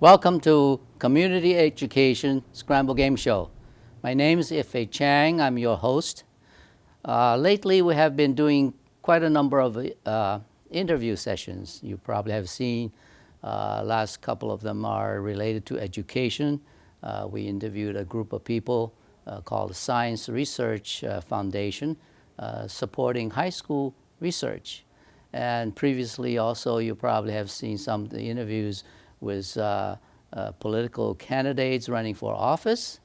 Welcome to Community Education Scramble Game Show. My name is Ifay Chang. I'm your host. Lately, we have been doing quite a number of interview sessions. You probably have seen last couple of them are related to education. We interviewed a group of people called the Science Research Foundation supporting high school research. And previously also, you probably have seen some of the interviews with political candidates running for office.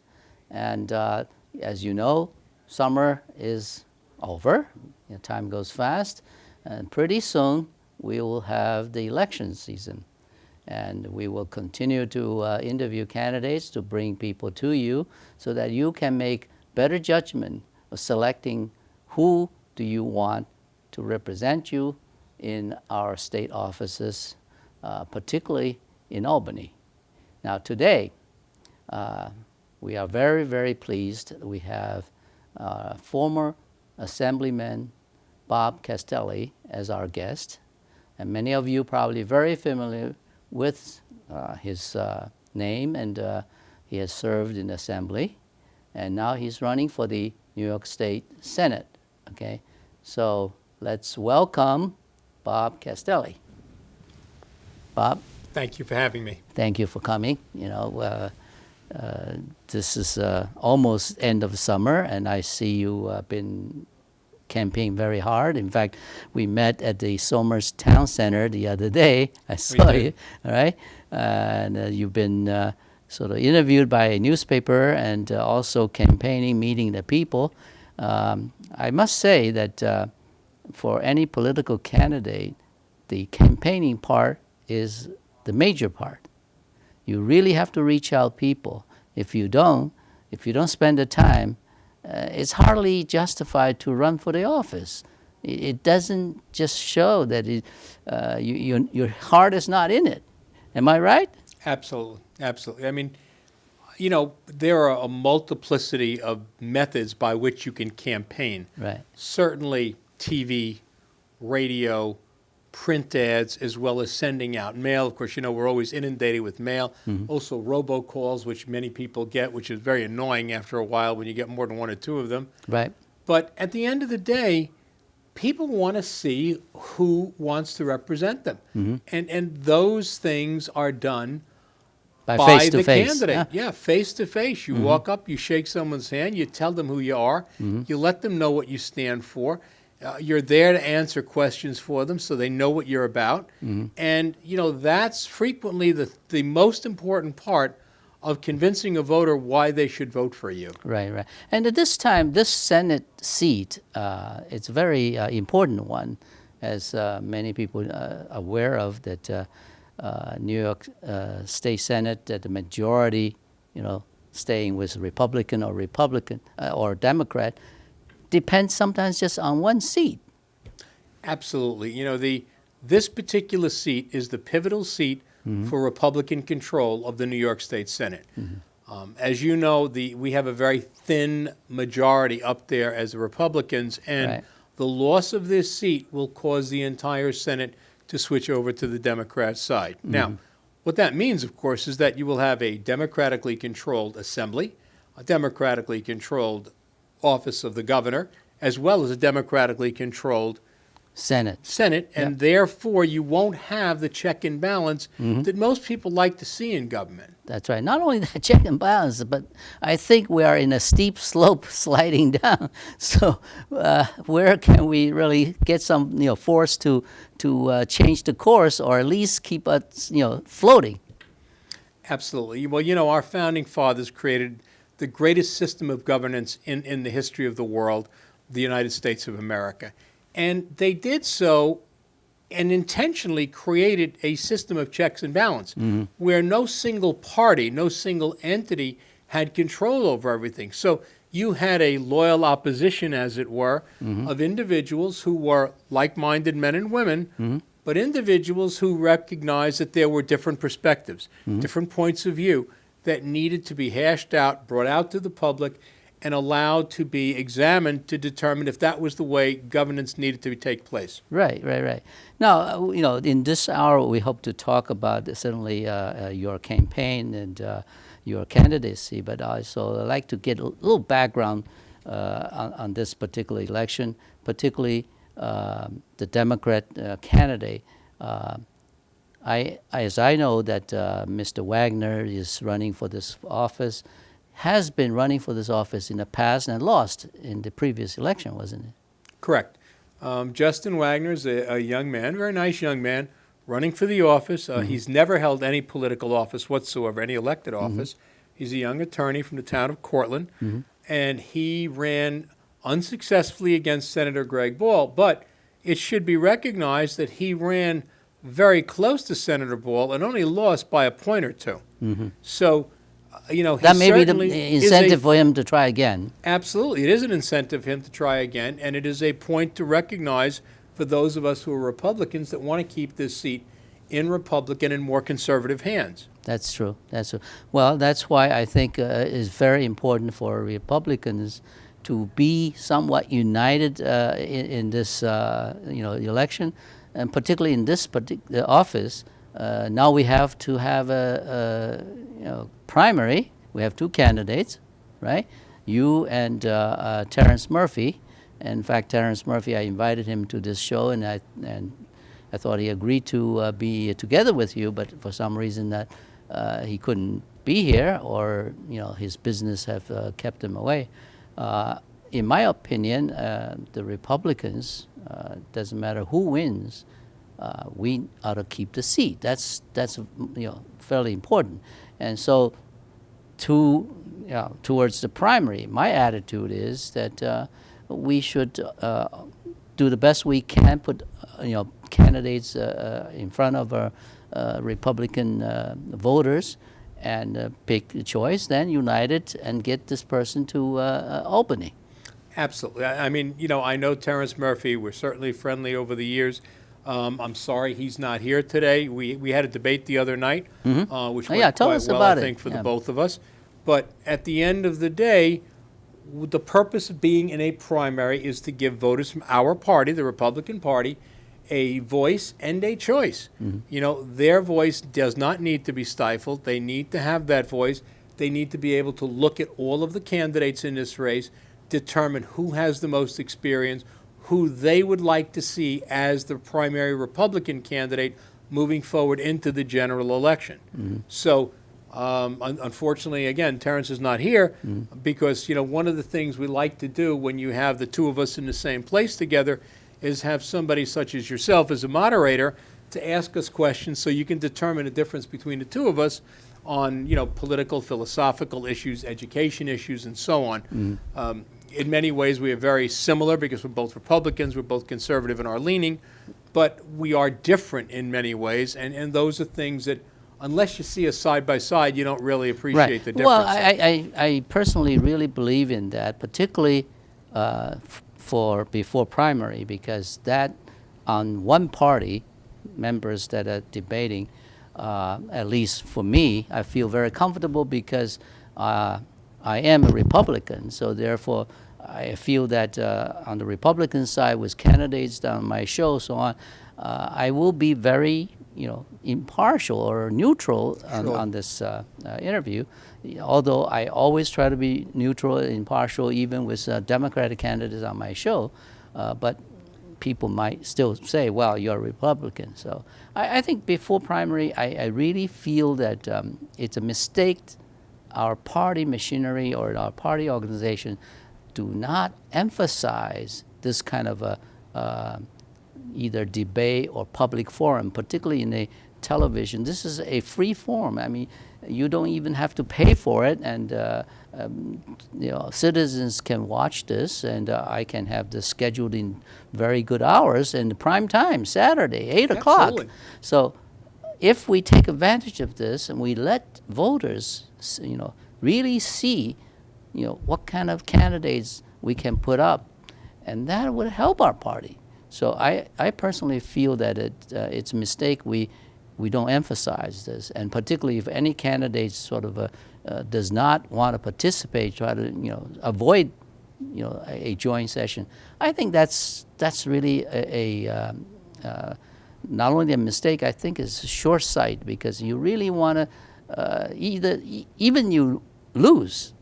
And as you know, summer is over. Time goes fast. And pretty soon, we will have the election season. And we will continue to interview candidates to bring people to you so that you can make better judgment of selecting who do you want to represent you in our state offices, particularly in Albany. Now today, we are very, very pleased. We have former Assemblyman Bob Castelli as our guest. And many of you probably very familiar with his name, and he has served in Assembly. And now he's running for the New York State Senate, okay? So let's welcome Bob Castelli. Bob? Thank you for having me. Thank you for coming. This is almost end of summer, and I see you been campaigning very hard. In fact, we met at the Somers Town Center the other day. I saw you, all right? And you've been sort of interviewed by a newspaper and also campaigning, meeting the people. I must say that for any political candidate, the campaigning part is the major part. You really have to reach out people. If you don't spend the time, it's hardly justified to run for the office. It doesn't just show that your heart is not in it. Am I right? Absolutely, absolutely. I mean, there are a multiplicity of methods by which you can campaign. Right. Certainly TV, radio, print ads, as well as sending out mail. Of course, we're always inundated with mail. Mm-hmm. Also robocalls, which many people get, which is very annoying after a while when you get more than one or two of them. Right. But at the end of the day, people want to see who wants to represent them. Mm-hmm. And those things are done by the candidate. Yeah, face to face. You walk up, you shake someone's hand, you tell them who you are, you let them know what you stand for. You're there to answer questions for them so they know what you're about. Mm-hmm. And, that's frequently the most important part of convincing a voter why they should vote for you. Right. And at this time, this Senate seat, it's a very important one, as many people are aware of, that New York State Senate, that the majority, staying with Republican or Democrat, depends sometimes just on one seat. Absolutely. This particular seat is the pivotal seat for Republican control of the New York State Senate. Mm-hmm. As you know, we have a very thin majority up there as the Republicans, and the loss of this seat will cause the entire Senate to switch over to the Democrat side. Mm-hmm. Now, what that means, of course, is that you will have a democratically controlled Assembly, a democratically controlled office of the governor, as well as a democratically controlled Senate, and therefore you won't have the check and balance that most people like to see in government. That's right. Not only that check and balance, but I think we are in a steep slope sliding down. So where can we really get some force to change the course, or at least keep us floating? Absolutely. Well, our founding fathers created the greatest system of governance in the history of the world, the United States of America. And they did so and intentionally created a system of checks and balance where no single party, no single entity had control over everything. So you had a loyal opposition, as it were, of individuals who were like-minded men and women, but individuals who recognized that there were different perspectives, different points of view that needed to be hashed out, brought out to the public, and allowed to be examined to determine if that was the way governance needed to take place. Right, right, right. Now, in this hour, we hope to talk about certainly your campaign and your candidacy, but also I'd like to get a little background on this particular election, particularly the Democrat candidate. As I know that Mr. Wagner is running for this office, has been running for this office in the past and lost in the previous election, wasn't it? Correct. Justin Wagner is a young man, very nice young man, running for the office. He's never held any political office whatsoever, any elected office. He's a young attorney from the town of Cortland, and he ran unsuccessfully against Senator Greg Ball, but it should be recognized that he ran very close to Senator Ball and only lost by a point or two. So, that may be the incentive for him to try again. Absolutely. It is an incentive for him to try again, and it is a point to recognize for those of us who are Republicans that want to keep this seat in Republican and more conservative hands. That's true. That's true. Well, that's why I think it's very important for Republicans to be somewhat united in this election, and particularly in this particular office. Now we have to have a primary. We have two candidates, right? You and Terrence Murphy. In fact, Terrence Murphy, I invited him to this show, and I thought he agreed to be together with you, but for some reason that he couldn't be here, or his business have kept him away. In my opinion, the Republicans, doesn't matter who wins, we ought to keep the seat. That's fairly important. And so, towards the primary, my attitude is that we should do the best we can, put candidates in front of our Republican voters, and pick a choice, then unite it and get this person to Albany. Absolutely. I mean, I know Terrence Murphy. We're certainly friendly over the years. I'm sorry he's not here today. We had a debate the other night, which went quite well, I think, for the both of us. But at the end of the day, the purpose of being in a primary is to give voters from our party, the Republican Party, a voice and a choice. Their voice does not need to be stifled. They need to have that voice. They need to be able to look at all of the candidates in this race, determine who has the most experience, who they would like to see as the primary Republican candidate moving forward into the general election. So, unfortunately, again, Terrence is not here because, one of the things we like to do when you have the two of us in the same place together is have somebody such as yourself as a moderator to ask us questions so you can determine the difference between the two of us on, political, philosophical issues, education issues, and so on. In many ways, we are very similar because we're both Republicans, we're both conservative in our leaning, but we are different in many ways, and those are things that, unless you see us side by side, you don't really appreciate the difference. Well, I personally really believe in that, particularly for before primary, because that on one party, members that are debating, at least for me, I feel very comfortable because I am a Republican, so therefore I feel that on the Republican side with candidates on my show, so on, I will be very, impartial or neutral on this interview. Although I always try to be neutral and impartial, even with Democratic candidates on my show, but people might still say, well, you're a Republican. So I think before primary, I really feel that it's a mistake. Our party machinery or our party organization do not emphasize this kind of a either debate or public forum, particularly in a television. This is a free forum. I mean, you don't even have to pay for it, and citizens can watch this, and I can have this scheduled in very good hours in the prime time, Saturday, 8 o'clock. Absolutely. So if we take advantage of this and we let voters, really see, what kind of candidates we can put up, and that would help our party. So I personally feel that it's a mistake we we don't emphasize this, and particularly if any candidate sort of does not want to participate, try to avoid a joint session. I think that's really not only a mistake. I think it's short sight, because you really want to even you lose,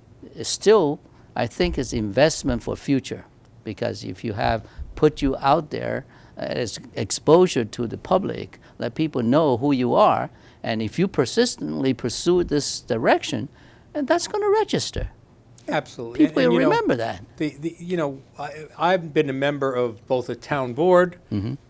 still I think it's investment for future, because if you have put you out there as exposure to the public, let people know who you are, and if you persistently pursue this direction, and that's going to register. Absolutely. People will remember that. I've been a member of both a town board,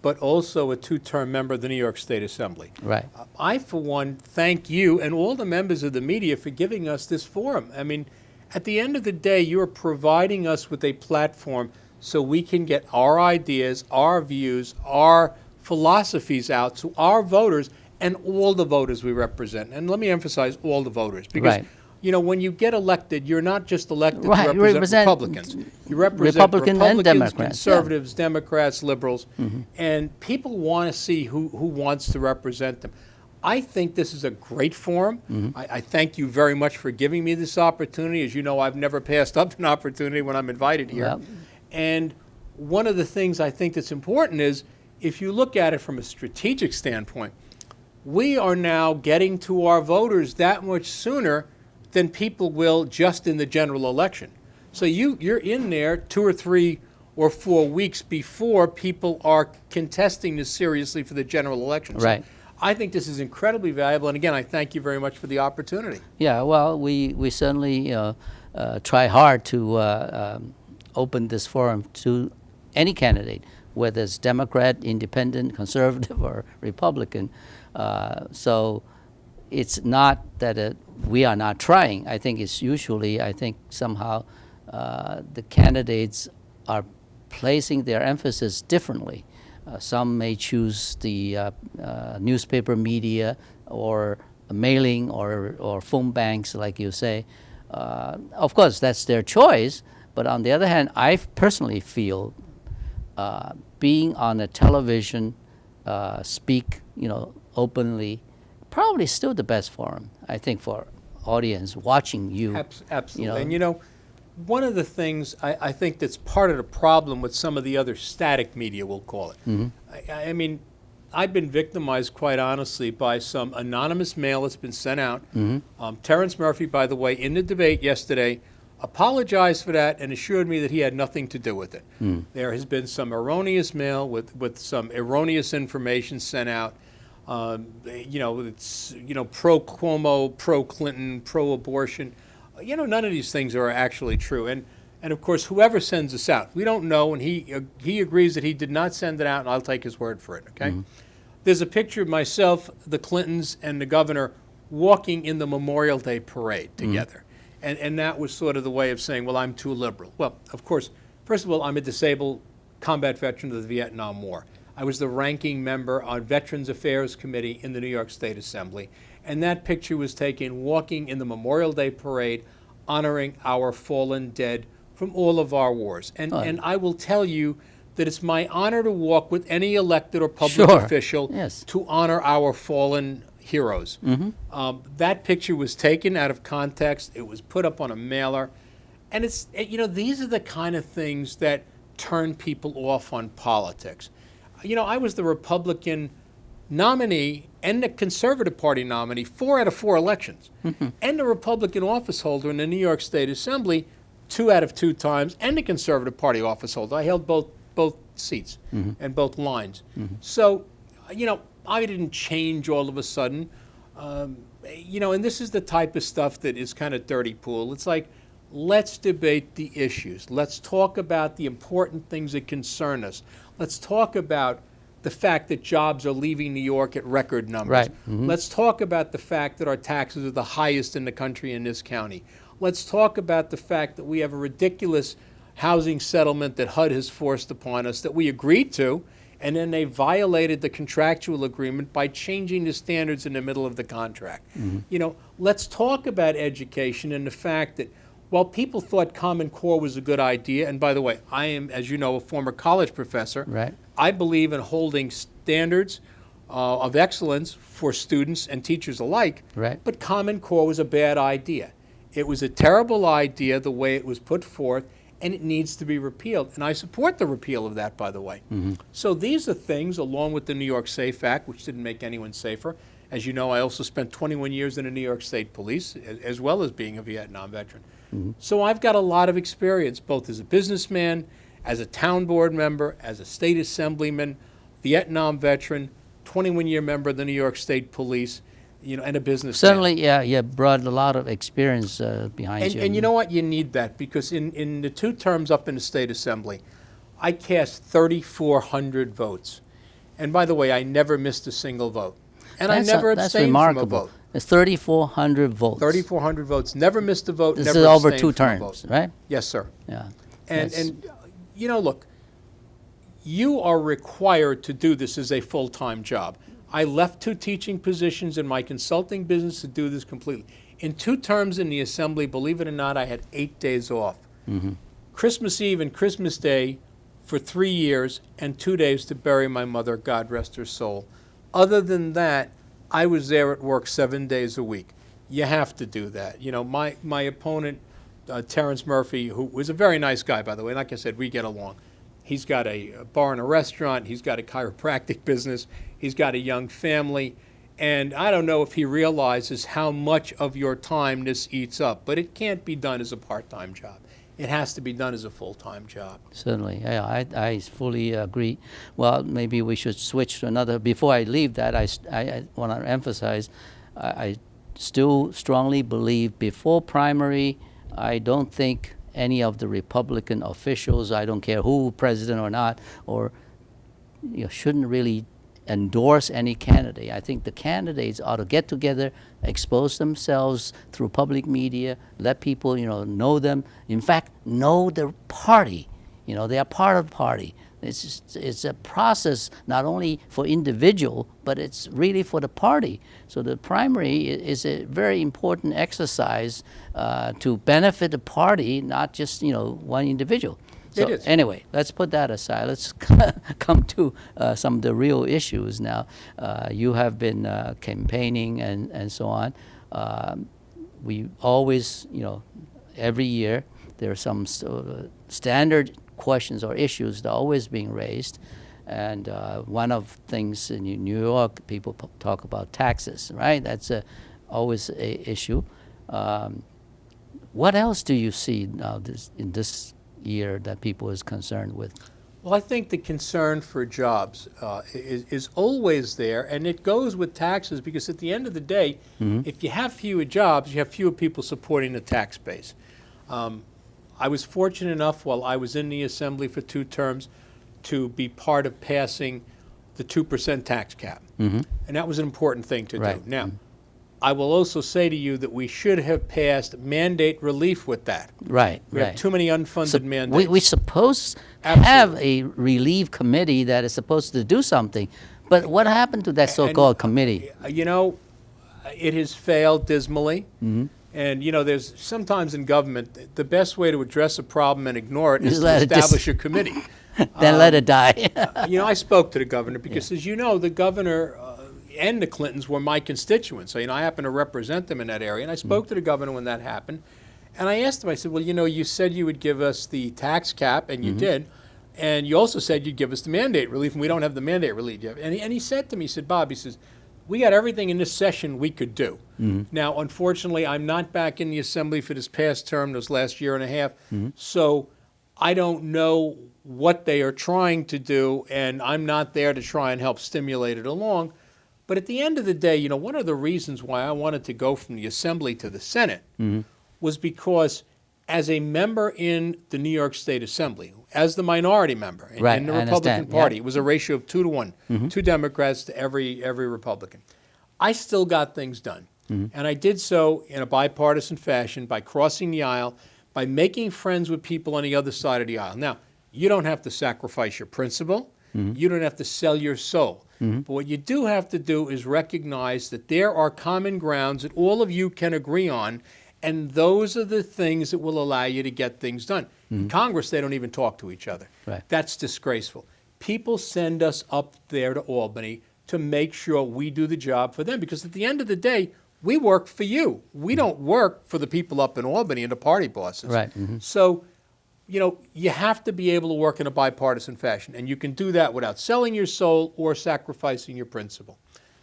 but also a 2-term member of the New York State Assembly. Right. I, for one, thank you and all the members of the media for giving us this forum. I mean, at the end of the day, you're providing us with a platform so we can get our ideas, our views, our philosophies out to our voters and all the voters we represent. And let me emphasize all the voters, because when you get elected, you're not just elected to represent Republicans. You represent Republicans and Democrats, conservatives, Democrats, liberals, and people want to see who wants to represent them. I think this is a great forum. I thank you very much for giving me this opportunity. As you know, I've never passed up an opportunity when I'm invited here. Yep. And one of the things I think that's important is, if you look at it from a strategic standpoint, we are now getting to our voters that much sooner than people will just in the general election. So you're in there 2 or 3 or 4 weeks before people are contesting this seriously for the general election. Right. So I think this is incredibly valuable, and again, I thank you very much for the opportunity. Yeah, well, we certainly try hard to open this forum to any candidate, whether it's Democrat, Independent, Conservative, or Republican. So it's not that we are not trying. I think it's usually, somehow the candidates are placing their emphasis differently. Some may choose the newspaper media or mailing or phone banks, like you say. Of course, that's their choice. But on the other hand, I personally feel being on a television, speak, openly, probably still the best forum, I think, for audience watching you. Absolutely. And one of the things I think that's part of the problem with some of the other static media, we'll call it. I mean, I've been victimized, quite honestly, by some anonymous mail that's been sent out. Terrence Murphy, by the way, in the debate yesterday, apologized for that and assured me that he had nothing to do with it. There has been some erroneous mail with some erroneous information sent out. It's pro-Cuomo, pro-Clinton, pro-abortion. None of these things are actually true. And of course, whoever sends this out, we don't know, and he agrees that he did not send it out, and I'll take his word for it, okay? There's a picture of myself, the Clintons, and the governor walking in the Memorial Day parade together. And that was sort of the way of saying, well, I'm too liberal. Well, of course, first of all, I'm a disabled combat veteran of the Vietnam War. I was the ranking member on Veterans Affairs Committee in the New York State Assembly. And that picture was taken walking in the Memorial Day parade, honoring our fallen dead from all of our wars. And I will tell you that it's my honor to walk with any elected or public official to honor our fallen heroes. That picture was taken out of context. It was put up on a mailer. And it's, these are the kind of things that turn people off on politics. I was the Republican nominee and the Conservative Party nominee 4 out of 4 elections, and the Republican office holder in the New York State Assembly 2 out of 2 times, and the Conservative Party office holder. I held both seats and both lines. So, I didn't change all of a sudden. And this is the type of stuff that is kind of dirty pool. It's like, let's debate the issues. Let's talk about the important things that concern us. Let's talk about the fact that jobs are leaving New York at record numbers. Let's talk about the fact that our taxes are the highest in the country in this county. Let's talk about the fact that we have a ridiculous housing settlement that HUD has forced upon us that we agreed to, and then they violated the contractual agreement by changing the standards in the middle of the contract. Let's talk about education and the fact that while people thought Common Core was a good idea, and by the way, I am, as you know, a former college professor. I believe in holding standards of excellence for students and teachers alike. Right. But Common Core was a bad idea. It was a terrible idea the way it was put forth, and it needs to be repealed. And I support the repeal of that, by the way. So these are things, along with the New York SAFE Act, which didn't make anyone safer. As you know, I also spent 21 years in the New York State Police, as well as being a Vietnam veteran. So I've got a lot of experience, both as a businessman, as a town board member, as a state assemblyman, Vietnam veteran, 21-year member of the New York State Police, and a businessman. Certainly, yeah, you brought a lot of experience behind you. And you know what? You need that, because in the 2 terms up in the State Assembly, I cast 3,400 votes. And by the way, I never missed a single vote. And I never abstained from a vote. It's 3,400 votes. 3,400 votes. Never missed a vote. This never is over abstained 2 from a terms, vote. right? Yes, sir. Yeah. And look, you are required to do this as a full-time job. I left 2 teaching positions in my consulting business to do this completely. In 2 terms in the Assembly, believe it or not, I had 8 days off. Christmas Eve and Christmas Day for 3 years, and 2 days to bury my mother, God rest her soul. Other than that, I was there at work 7 days a week. You have to do that. My opponent, Terrence Murphy, who was a very nice guy, by the way, like I said, we get along. He's got a bar and a restaurant. He's got a chiropractic business. He's got a young family. And I don't know if he realizes how much of your time this eats up, but it can't be done as a part-time job. It has to be done as a full-time job. Certainly, yeah, I fully agree. Well, maybe we should switch to another. Before I leave that, I want to emphasize, I still strongly believe before primary, I don't think any of the Republican officials, I don't care who, president or not, or shouldn't really endorse any candidate. I think the candidates ought to get together, expose themselves through public media, let people know them. In fact, know their party. They are part of the party. It's a process not only for individual, but it's really for the party. So the primary is a very important exercise to benefit the party, not just one individual. So It is. Anyway, let's put that aside. Let's come to some of the real issues now. You have been campaigning and so on. We always, every year there are some standard questions or issues that are always being raised. And one of things in New York, people talk about taxes, right? That's always a issue. What else do you see now in this year that people is concerned with? Well, I think the concern for jobs is always there, and it goes with taxes, because at the end of the day, if you have fewer jobs, you have fewer people supporting the tax base. I was fortunate enough, while I was in the Assembly for 2 terms, to be part of passing the 2% tax cap. And that was an important thing to do. Now, I will also say to you that we should have passed mandate relief with that. Right. We have too many unfunded mandates. We suppose have a relief committee that is supposed to do something, but what happened to that so-called committee? It has failed dismally. And, there's sometimes in government, the best way to address a problem and ignore it is to establish a committee. Then let it die. I spoke to the governor because, as you know, the governor and the Clintons were my constituents. So, I happen to represent them in that area. And I spoke to the governor when that happened. And I asked him, I said, well, you said you would give us the tax cap, and you did. And you also said you'd give us the mandate relief, and we don't have the mandate relief yet. And he said to me, he said, Bob, he says, we got everything in this session we could do. Now, unfortunately, I'm not back in the Assembly for this past term, this last year and a half. So I don't know what they are trying to do, and I'm not there to try and help stimulate it along. But at the end of the day, one of the reasons why I wanted to go from the Assembly to the Senate was because as a member in the New York State Assembly, as the minority member in the Republican Party, it was a ratio of 2 to 1, 2 Democrats to every Republican. I still got things done. And I did so in a bipartisan fashion by crossing the aisle, by making friends with people on the other side of the aisle. Now, you don't have to sacrifice your principle. You don't have to sell your soul. But what you do have to do is recognize that there are common grounds that all of you can agree on, and those are the things that will allow you to get things done. In Congress, they don't even talk to each other. That's disgraceful. People send us up there to Albany to make sure we do the job for them. Because at the end of the day, we work for you. We don't work for the people up in Albany and the party bosses. Right. So, you have to be able to work in a bipartisan fashion, and you can do that without selling your soul or sacrificing your principle.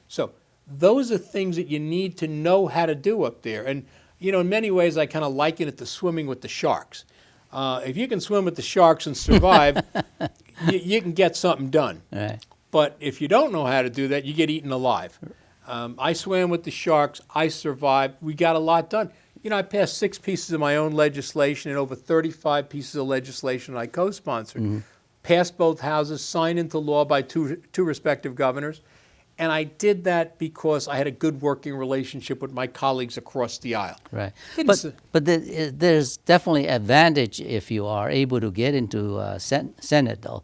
So those are things that you need to know how to do up there. And, in many ways, I kind of liken it to swimming with the sharks. If you can swim with the sharks and survive, you can get something done. Right. But if you don't know how to do that, you get eaten alive. I swam with the sharks. I survived. We got a lot done. I passed 6 pieces of my own legislation and over 35 pieces of legislation I co-sponsored. Passed both houses, signed into law by two respective governors. And I did that because I had a good working relationship with my colleagues across the aisle. Right. But there's definitely advantage if you are able to get into Senate, though.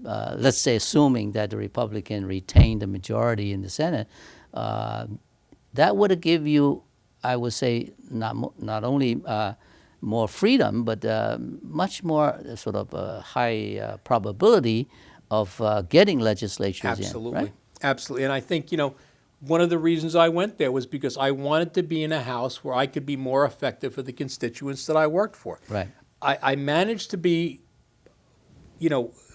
Let's say assuming that the Republican retain the majority in the Senate, that would give you, I would say, not only more freedom, but much more sort of high probability of getting legislatures Absolutely. in. Right? Absolutely. And I think, one of the reasons I went there was because I wanted to be in a house where I could be more effective for the constituents that I worked for. Right. I managed to be,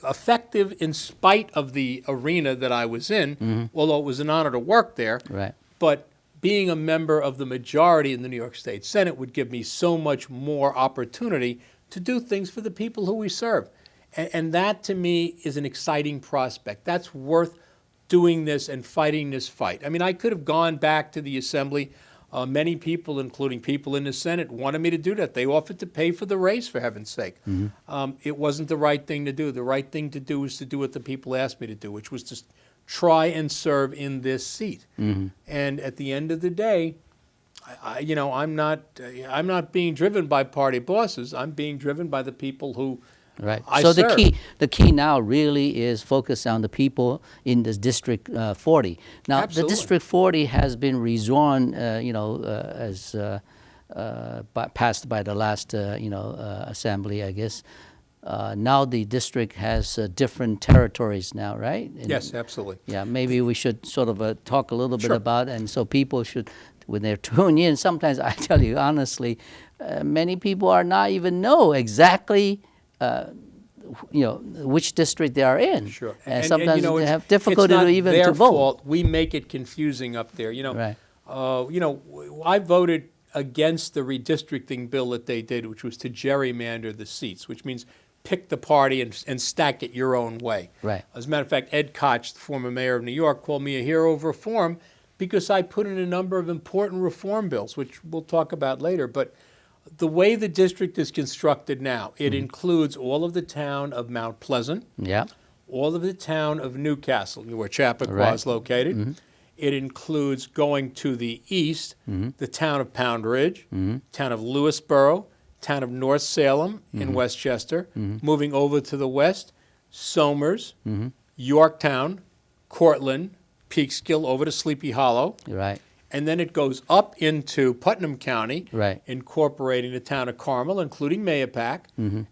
effective in spite of the arena that I was in, although it was an honor to work there. Right. But being a member of the majority in the New York State Senate would give me so much more opportunity to do things for the people who we serve. And that, to me, is an exciting prospect. That's worth doing this and fighting this fight. I mean, I could have gone back to the Assembly. Many people, including people in the Senate, wanted me to do that. They offered to pay for the race, for heaven's sake. It wasn't the right thing to do. The right thing to do was to do what the people asked me to do, which was to try and serve in this seat. And at the end of the day, I'm not being driven by party bosses. I'm being driven by the people who Right. I so serve. the key now really is focused on the people in this District 40. Now, Absolutely. the District 40 has been redrawn, passed by the last, assembly, I guess. Now the district has different territories now, right? Yes, absolutely. Yeah, maybe we should sort of talk a little bit Sure. about, and so people should, when they're tuning in, sometimes I tell you honestly, many people are not even know exactly which district they are in. Sure. And sometimes they have difficulty it's not even their to vote. fault. We make it confusing up there. Right. I voted against the redistricting bill that they did, which was to gerrymander the seats, which means pick the party and stack it your own way. Right. As a matter of fact, Ed Koch, the former mayor of New York, called me a hero of reform because I put in a number of important reform bills, which we'll talk about later. But the way the district is constructed now, it includes all of the town of Mount Pleasant, Yeah. all of the town of Newcastle, where Chappaqua Right. is located. It includes going to the east, the town of Pound Ridge, town of Lewisboro, town of North Salem in Westchester, moving over to the west, Somers, Yorktown, Cortland, Peekskill, over to Sleepy Hollow. Right. And then it goes up into Putnam County, Right. incorporating the town of Carmel, including Mahopac,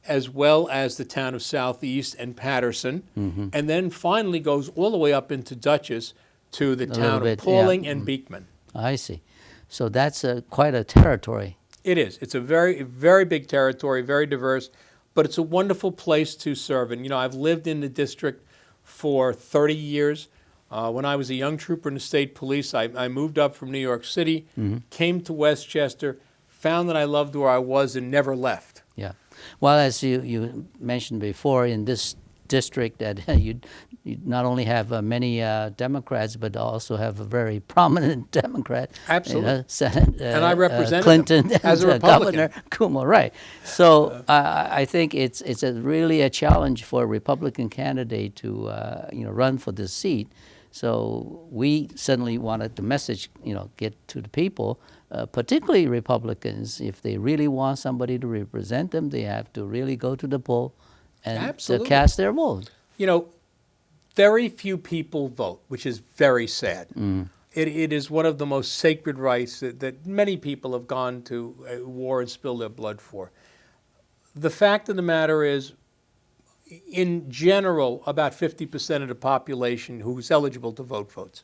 as well as the town of Southeast and Patterson, and then finally goes all the way up into Dutchess to the little town of bit, Pauling yeah. and Beekman. I see. So that's quite a territory. It is. It's a very, very big territory, very diverse, but it's a wonderful place to serve. And, I've lived in the district for 30 years. When I was a young trooper in the state police, I moved up from New York City, came to Westchester, found that I loved where I was and never left. Yeah. Well, as you mentioned before, in this district that you not only have many Democrats, but also have a very prominent Democrat. Absolutely. Senate, And I represented Clinton them as a and Republican. Governor Cuomo, right. So I think it's really a challenge for a Republican candidate to run for this seat. So we certainly wanted the message, get to the people, particularly Republicans. If they really want somebody to represent them, they have to really go to the poll and Absolutely. cast their vote. Very few people vote, which is very sad. It is one of the most sacred rights that many people have gone to war and spilled their blood for. The fact of the matter is, in general, about 50% of the population who's eligible to vote votes.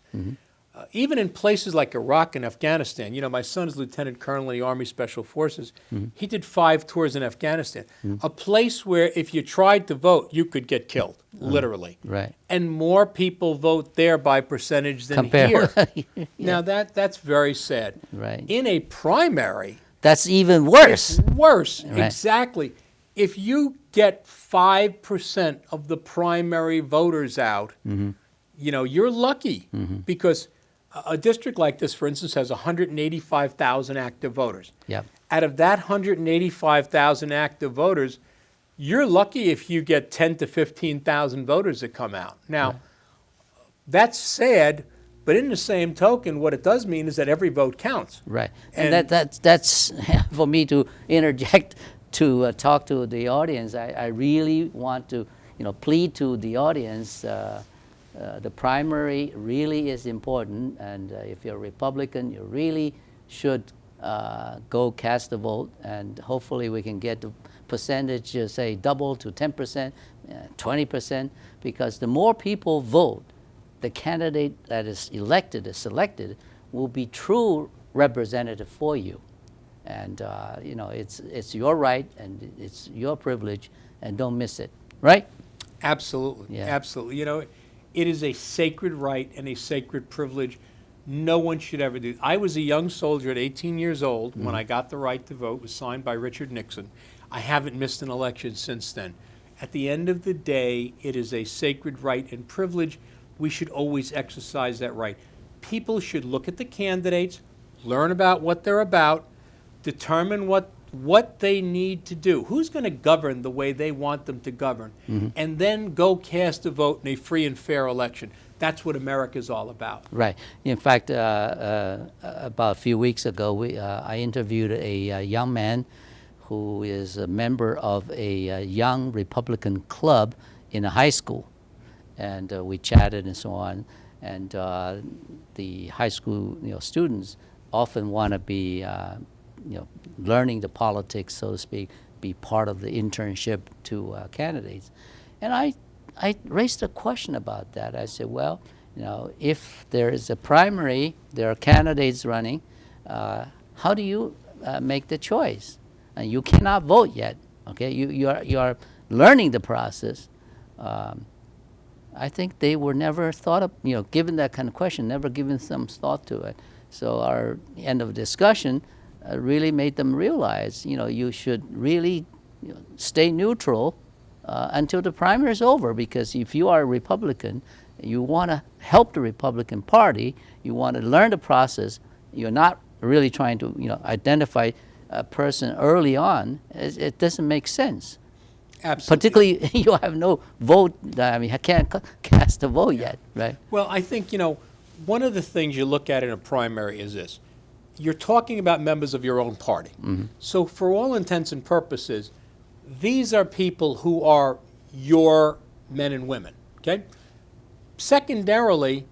Even in places like Iraq and Afghanistan, you know, my son's lieutenant colonel in the Army Special Forces. He did 5 tours in Afghanistan, a place where if you tried to vote, you could get killed, literally. Right. And more people vote there by percentage than Compare. here. Yeah. Now, that's very sad. Right. In a primary, That's even worse. it's worse. Right. Exactly. If you get 5% of the primary voters out, you know, you're lucky because a district like this, for instance, has 185,000 active voters. Yep. Out of that 185,000 active voters, you're lucky if you get 10 to 15,000 voters that come out. Now, that's sad, but in the same token, what it does mean is that every vote counts. Right. And- And that's for me to interject to talk to the audience. I really want to, plead to the audience. The primary really is important, and if you're a Republican, you really should go cast a vote, and hopefully we can get the percentage, say, double to 10%, 20%, because the more people vote, the candidate that is elected, is selected, will be true representative for you. And, it's your right, and it's your privilege, and don't miss it, right? Absolutely. Yeah. Absolutely. You know, it is a sacred right and a sacred privilege no one should ever do. I was a young soldier at 18 years old when I got the right to vote. It was signed by Richard Nixon. I haven't missed an election since then. At the end of the day, it is a sacred right and privilege. We should always exercise that right. People should look at the candidates, learn about what they're about, determine what they need to do, who's going to govern the way they want them to govern, and then go cast a vote in a free and fair election. That's what America's all about. Right. In fact, about a few weeks ago, I interviewed a young man who is a member of a young Republican club in a high school. And we chatted and so on. And the high school students often want to be learning the politics, so to speak, be part of the internship to candidates. And I raised a question about that. I said, well, if there is a primary, there are candidates running, how do you make the choice? And you cannot vote yet, okay? You are learning the process. I think they were never thought of, given that kind of question, never given some thought to it. So our end of discussion really made them realize, you should really stay neutral until the primary is over, because if you are a Republican, you want to help the Republican Party, you want to learn the process, you're not really trying to identify a person early on. It doesn't make sense. Absolutely. Particularly, you have no vote, I can't cast a vote yet, right? Well, I think, one of the things you look at in a primary is this. You're talking about members of your own party. So for all intents and purposes, these are people who are your men and women, okay? Secondarily,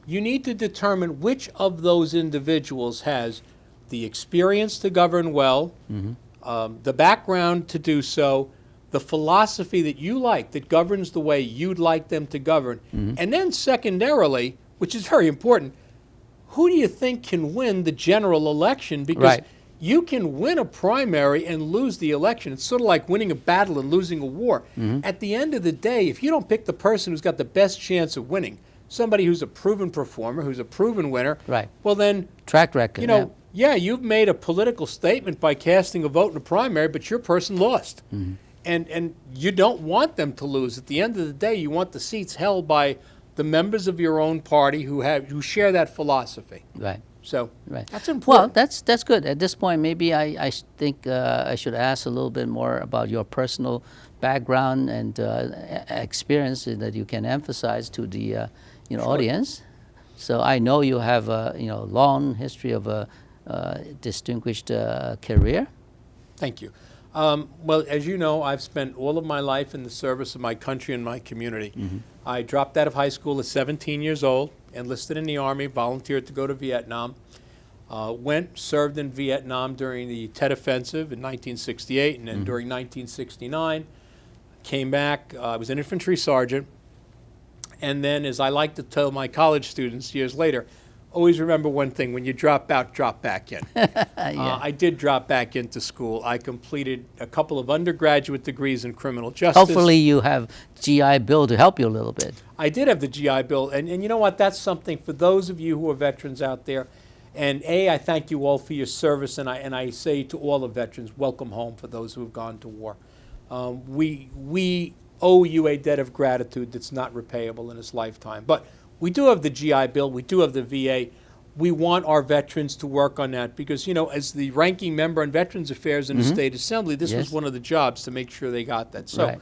you need to determine which of those individuals has the experience to govern well, the background to do so, the philosophy that you like that governs the way you'd like them to govern, and then secondarily, which is very important, who do you think can win the general election? Because you can win a primary and lose the election. It's sort of like winning a battle and losing a war. At the end of the day, if you don't pick the person who's got the best chance of winning, somebody who's a proven performer, who's a proven winner, well then, track record. You've made a political statement by casting a vote in a primary, but your person lost. And you don't want them to lose. At the end of the day, you want the seats held by the members of your own party who share that philosophy. Right. So Right. that's important. Well, that's good. At this point, maybe I think I should ask a little bit more about your personal background and experience that you can emphasize to the audience. So I know you have a long history of a distinguished career. Thank you. Well, as you know, I've spent all of my life in the service of my country and my community. I dropped out of high school at 17 years old, enlisted in the Army, volunteered to go to Vietnam, served in Vietnam during the Tet Offensive in 1968 and then during 1969, came back. I was an infantry sergeant. And then, as I like to tell my college students years later, always remember one thing: when you drop out, drop back in. I did drop back into school. I completed a couple of undergraduate degrees in criminal justice. Hopefully you have GI Bill to help you a little bit. I did have the GI Bill. And you know what? That's something for those of you who are veterans out there. And I thank you all for your service. And I say to all the veterans, welcome home for those who have gone to war. We owe you a debt of gratitude that's not repayable in this lifetime. But we do have the GI Bill. We do have the VA. We want our veterans to work on that because, you know, as the ranking member on Veterans Affairs in the State Assembly, this was one of the jobs to make sure they got that. So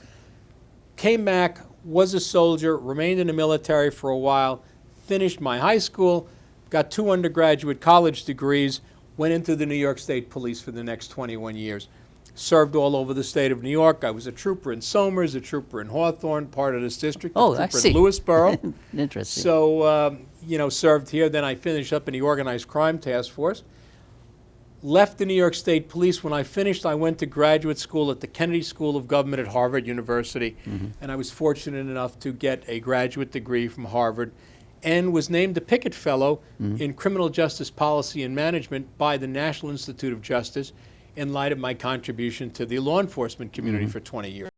came back, was a soldier, remained in the military for a while, finished my high school, got 2 undergraduate college degrees, went into the New York State Police for the next 21 years. Served all over the state of New York. I was a trooper in Somers, a trooper in Hawthorne, part of this district, Oh, a I trooper see. in Lewisboro. Interesting. So, you know, served here. Then I finished up in the Organized Crime Task Force. Left the New York State Police. When I finished, I went to graduate school at the Kennedy School of Government at Harvard University. And I was fortunate enough to get a graduate degree from Harvard and was named a Pickett Fellow in Criminal Justice Policy and Management by the National Institute of Justice in light of my contribution to the law enforcement community for 20 years.